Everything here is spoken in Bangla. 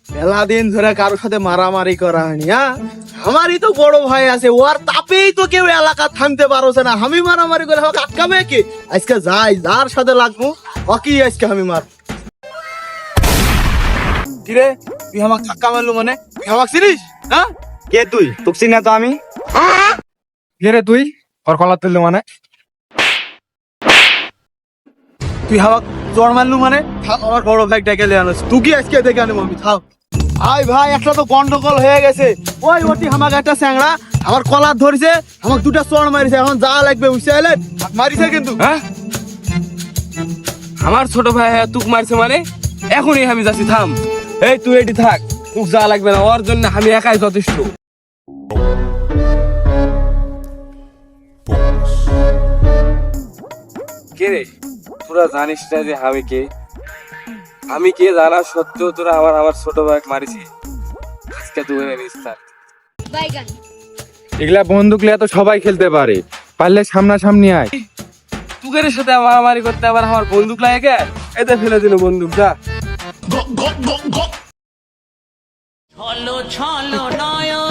মেলা দিন ধরে কারোর সাথে মারামারি করা হয়নি। হ্যাঁ, আমারই তো বড় ভাই আছে, ওর তাপেই তো কেউ এলাকা থামতে পারছে না। আমি মারামারি করে আমাকে আটকাবে কি? আজকে যাই, যার সাথে লাগবো ওকে আজকে আমি মার। কিরে, তুই আমাকে ধাক্কা মারলু মানে? তুই আমাকে চিনিস? হ্যাঁ, কে তুই? তোকে চিনি না তো আমি। কে রে তুই? ওর কলার তুললু মানে? তুই আমাকে চড় মারলু মানে? আমার বড় ভাই ডেকে নিয়ে আনিস, তুই কি আজকে দেখে আনবো আমি? থাক ভাই, ভাই একটা তো গন্ডগোল হয়ে গেছে। ওই ওটি আমাকে একটা স্যাংরা আমার কলার ধরেছে, আমাকে দুটা চড় মারিছে। এখন যা লাগবে বুঝতে এলেন, মারিছে কিন্তু। হ্যাঁ, আমার ছোট ভাই তুক মারছে মানে? এখনই আমি যাচ্ছি, থাম। এই তুই এটি থাক, তুক যা লাগবে না, ওর জন্য আমি একাই যথেষ্ট। কে রে, তোরা জানিস না যে আমি কে জানা সত্ত্বেও তোরা আমার ছোট ভাই মারিছি। আজকে তুই নিস্তার। এগুলা বন্দুক লিয়া তো সবাই খেলতে পারে, পারলে সামনাসামনি আয়। তুকের সাথে মারামারি করতে আবার আমার বন্দুক লাগে কে? এতে ফেলে দিল বন্দুক, যা। ছলো ছলো নয়ন